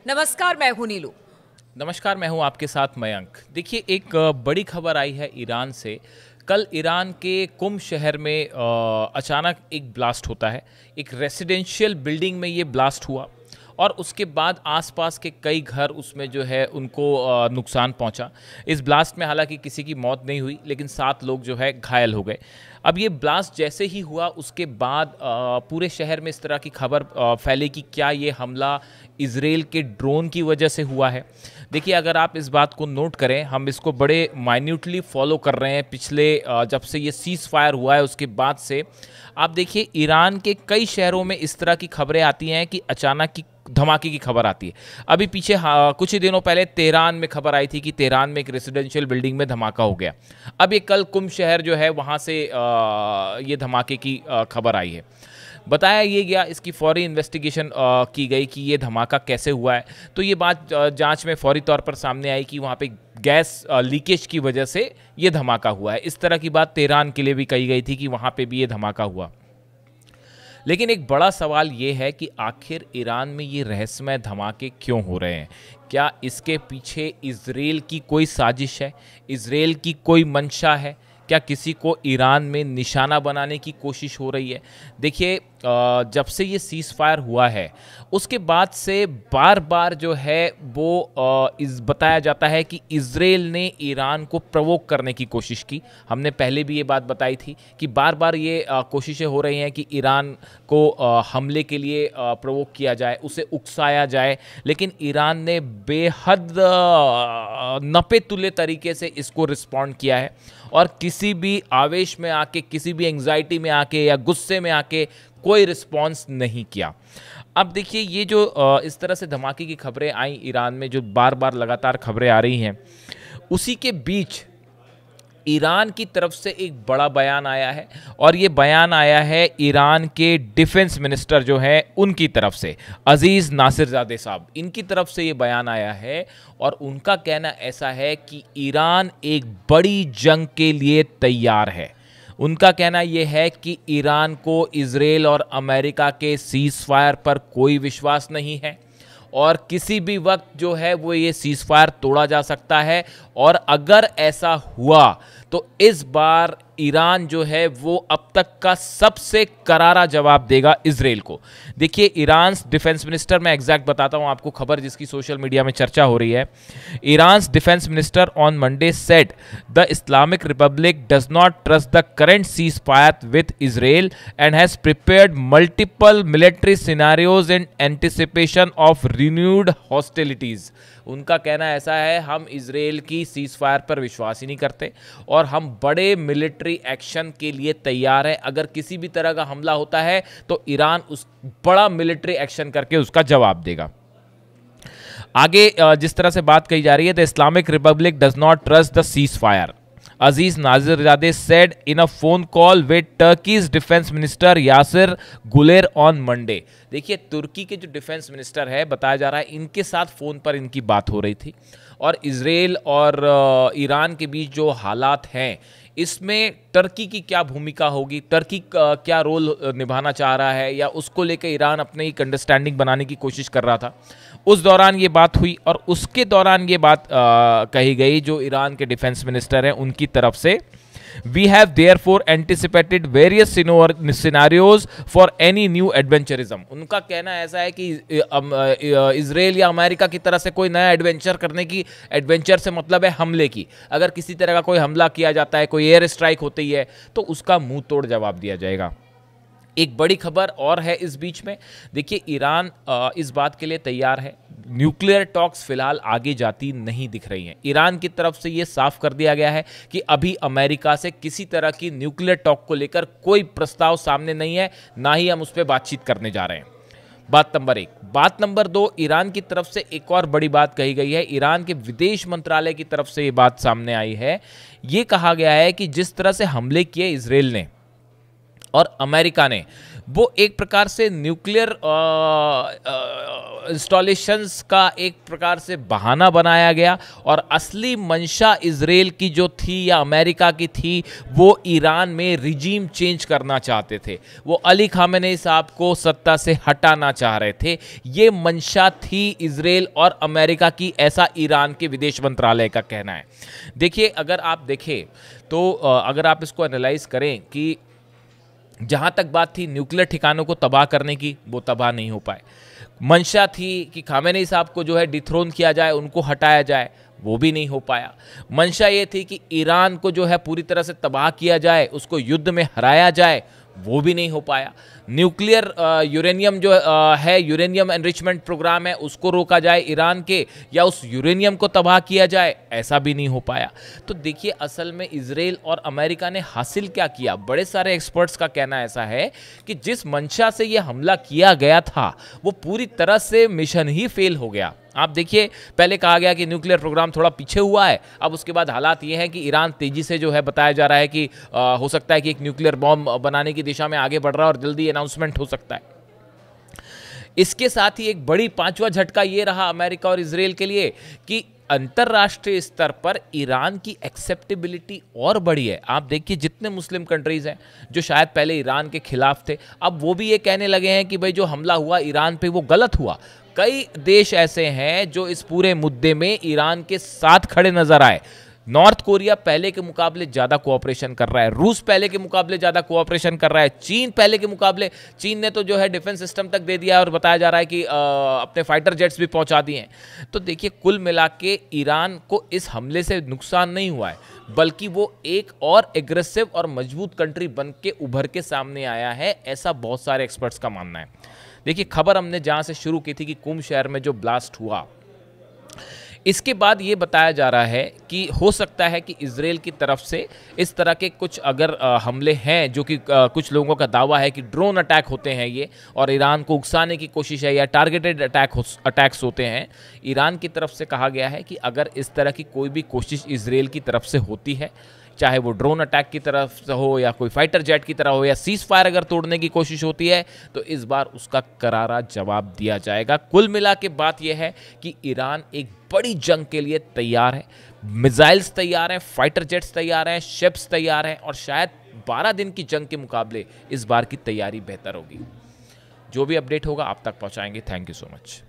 नमस्कार, मैं हूं नीलू। नमस्कार, मैं हूं आपके साथ मयंक। देखिए, एक बड़ी खबर आई है ईरान से। कल ईरान के कुम शहर में अचानक एक ब्लास्ट होता है। एक रेसिडेंशियल बिल्डिंग में ये ब्लास्ट हुआ और उसके बाद आसपास के कई घर उसमें जो है उनको नुकसान पहुंचा। इस ब्लास्ट में हालांकि किसी की मौत नहीं हुई, लेकिन 7 लोग जो है घायल हो गए। अब ये ब्लास्ट जैसे ही हुआ उसके बाद पूरे शहर में इस तरह की खबर फैली कि क्या ये हमला इजराइल के ड्रोन की वजह से हुआ है। देखिए, अगर आप इस बात को नोट करें, हम इसको बड़े माइन्यूटली फॉलो कर रहे हैं पिछले जब से ये सीज फायर हुआ है उसके बाद से। आप देखिए, ईरान के कई शहरों में इस तरह की खबरें आती हैं कि अचानक की धमाके की खबर आती है। अभी पीछे कुछ ही दिनों पहले तेहरान में खबर आई थी कि तेहरान में एक रेसिडेंशियल बिल्डिंग में धमाका हो गया। अब ये कल कुम शहर जो है वहाँ से ये धमाके की खबर आई है। बताया ये गया, इसकी फौरी इन्वेस्टिगेशन की गई कि ये धमाका कैसे हुआ है। तो ये बात जांच में फौरी तौर पर सामने आई कि वहाँ पे गैस लीकेज की वजह से ये धमाका हुआ है। इस तरह की बात तेहरान के लिए भी कही गई थी कि वहाँ पे भी ये धमाका हुआ। लेकिन एक बड़ा सवाल ये है कि आखिर ईरान में ये रहस्यमय धमाके क्यों हो रहे हैं? क्या इसके पीछे इजराइल की कोई साजिश है? इजराइल की कोई मंशा है? क्या किसी को ईरान में निशाना बनाने की कोशिश हो रही है? देखिए, जब से ये सीज फायर हुआ है उसके बाद से बार बार जो है वो बताया जाता है कि इजराइल ने ईरान को प्रवोक करने की कोशिश की। हमने पहले भी ये बात बताई थी कि बार बार ये कोशिशें हो रही हैं कि ईरान को हमले के लिए प्रवोक किया जाए, उसे उकसाया जाए। लेकिन ईरान ने बेहद नपे तुले तरीके से इसको रिस्पॉन्ड किया है और किसी भी आवेश में आके, किसी भी एंग्जाइटी में आके या गुस्से में आके कोई रिस्पॉन्स नहीं किया। अब देखिए, ये जो इस तरह से धमाके की खबरें आई ईरान में, जो बार बार लगातार खबरें आ रही हैं, उसी के बीच ईरान की तरफ से एक बड़ा बयान आया है। और ये बयान आया है ईरान के डिफेंस मिनिस्टर जो है उनकी तरफ से, अजीज़ नासिरजादे साहब, इनकी तरफ से ये बयान आया है। और उनका कहना ऐसा है कि ईरान एक बड़ी जंग के लिए तैयार है। उनका कहना यह है कि ईरान को इजराइल और अमेरिका के सीज फायर पर कोई विश्वास नहीं है और किसी भी वक्त जो है वो ये सीज फायर तोड़ा जा सकता है। और अगर ऐसा हुआ तो इस बार ईरान जो है वो अब तक का सबसे करारा जवाब देगा इजराइल को। देखिए, ईरान डिफेंस मिनिस्टर, मैं एग्जैक्ट बताता हूं आपको खबर जिसकी सोशल मीडिया में चर्चा हो रही है। Iran defence minister on Monday said the Islamic Republic does not trust the current cease fire with Israel and has prepared multiple military scenarios in anticipation of renewed hostilities. उनका कहना ऐसा है, हम इजराइल की सीज फायर पर विश्वास ही नहीं करते और हम बड़े मिलिट्री एक्शन के लिए तैयार हैं। अगर किसी भी तरह का हमला होता है तो ईरान उस बड़ा मिलिट्री एक्शन करके उसका जवाब देगा। आगे जिस तरह से बात कही जा रही है, the Islamic Republic does not trust the cease fire, Aziz Nazirzadeh said in a phone call with Turkey's defense minister Yasir Guler on Monday। देखिए, तुर्की के जो डिफेंस मिनिस्टर है, बताया जा रहा है इनके साथ फ़ोन पर इनकी बात हो रही थी। और इजराइल और ईरान के बीच जो हालात हैं, इसमें टर्की की क्या भूमिका होगी, टर्की क्या रोल निभाना चाह रहा है, या उसको लेकर ईरान अपने एक अंडरस्टैंडिंग बनाने की कोशिश कर रहा था। उस दौरान ये बात हुई और उसके दौरान ये बात कही गई जो ईरान के डिफेंस मिनिस्टर हैं उनकी तरफ से, We have therefore anticipated various scenarios for any new adventurism। उनका कहना ऐसा है कि इजराइल या अमेरिका की तरह से कोई नया एडवेंचर करने की, एडवेंचर से मतलब है हमले की, अगर किसी तरह का कोई हमला किया जाता है, कोई एयर स्ट्राइक होती है, तो उसका मुंह तोड़ जवाब दिया जाएगा। एक बड़ी खबर और है इस बीच में। देखिए, ईरान इस बात के लिए तैयार है। न्यूक्लियर टॉक्स फिलहाल आगे जाती नहीं दिख रही हैं। ईरान की तरफ से ये साफ कर दिया गया है कि अभी अमेरिका से किसी तरह की न्यूक्लियर टॉक को लेकर कोई प्रस्ताव सामने नहीं है, ना ही हम उस पर बातचीत करने जा रहे हैं। बात नंबर 1। बात नंबर 2, ईरान की तरफ से एक और बड़ी बात कही गई है। ईरान के विदेश मंत्रालय की तरफ से ये बात सामने आई है। ये कहा गया है कि जिस तरह से हमले किए इजराइल ने और अमेरिका ने, वो एक प्रकार से न्यूक्लियर इंस्टॉलेशंस का एक प्रकार से बहाना बनाया गया, और असली मंशा इजराइल की जो थी या अमेरिका की थी, वो ईरान में रिजीम चेंज करना चाहते थे। वो अली खामेनेई साहब को सत्ता से हटाना चाह रहे थे। ये मंशा थी इजराइल और अमेरिका की, ऐसा ईरान के विदेश मंत्रालय का कहना है। देखिए, अगर आप देखें तो अगर आप इसको एनालाइज करें कि जहाँ तक बात थी न्यूक्लियर ठिकानों को तबाह करने की, वो तबाह नहीं हो पाए। मंशा थी कि खामेनेई साहब को जो है डिथ्रोन किया जाए, उनको हटाया जाए, वो भी नहीं हो पाया। मंशा ये थी कि ईरान को जो है पूरी तरह से तबाह किया जाए, उसको युद्ध में हराया जाए, वो भी नहीं हो पाया। न्यूक्लियर यूरेनियम जो है, यूरेनियम एनरिचमेंट प्रोग्राम है, उसको रोका जाए ईरान के, या उस यूरेनियम को तबाह किया जाए, ऐसा भी नहीं हो पाया। तो देखिए, असल में इजराइल और अमेरिका ने हासिल क्या किया? बड़े सारे एक्सपर्ट्स का कहना ऐसा है कि जिस मंशा से यह हमला किया गया था, वो पूरी तरह से मिशन ही फेल हो गया। आप देखिए, पहले कहा गया कि न्यूक्लियर प्रोग्राम थोड़ा पीछे हुआ है, अब उसके बाद हालात ये हैं कि ईरान तेजी से जो है बताया जा रहा है कि हो सकता है कि एक न्यूक्लियर बॉम्ब बनाने की दिशा में आगे बढ़ रहा है और जल्दी अनाउंसमेंट हो सकता है। इसके साथ ही एक बड़ी पांचवा झटका ये रहा अमेरिका और इजराइल के लिए कि अंतरराष्ट्रीय स्तर पर ईरान की एक्सेप्टेबिलिटी और बढ़ी है। आप देखिए, जितने मुस्लिम कंट्रीज हैं जो शायद पहले ईरान के खिलाफ थे, अब वो भी ये कहने लगे हैं कि भाई जो हमला हुआ ईरान पे वो गलत हुआ। कई देश ऐसे हैं जो इस पूरे मुद्दे में ईरान के साथ खड़े नजर आए। नॉर्थ कोरिया पहले के मुकाबले ज़्यादा कोऑपरेशन कर रहा है, रूस पहले के मुकाबले ज़्यादा कोऑपरेशन कर रहा है, चीन पहले के मुकाबले, चीन ने तो जो है डिफेंस सिस्टम तक दे दिया है और बताया जा रहा है कि अपने फाइटर जेट्स भी पहुंचा दिए हैं। तो देखिए, कुल मिला के ईरान को इस हमले से नुकसान नहीं हुआ है, बल्कि वो एक और एग्रेसिव और मजबूत कंट्री बन के उभर के सामने आया है, ऐसा बहुत सारे एक्सपर्ट्स का मानना है। देखिए, खबर हमने जहाँ से शुरू की थी कि कुम शहर में जो ब्लास्ट हुआ, इसके बाद ये बताया जा रहा है कि हो सकता है कि इजराइल की तरफ से इस तरह के कुछ अगर हमले हैं, जो कि कुछ लोगों का दावा है कि ड्रोन अटैक होते हैं ये, और ईरान को उकसाने की कोशिश है, या टारगेटेड अटैक्स होते हैं। ईरान की तरफ से कहा गया है कि अगर इस तरह की कोई भी कोशिश इजराइल की तरफ से होती है, चाहे वो ड्रोन अटैक की तरफ से हो या कोई फाइटर जेट की तरह हो, या सीज फायर अगर तोड़ने की कोशिश होती है, तो इस बार उसका करारा जवाब दिया जाएगा। कुल मिला के बात यह है कि ईरान एक बड़ी जंग के लिए तैयार है। मिसाइल्स तैयार हैं, फाइटर जेट्स तैयार हैं, शिप्स तैयार हैं, और शायद 12 दिन की जंग के मुकाबले इस बार की तैयारी बेहतर होगी। जो भी अपडेट होगा आप तक पहुंचाएंगे। Thank you so much.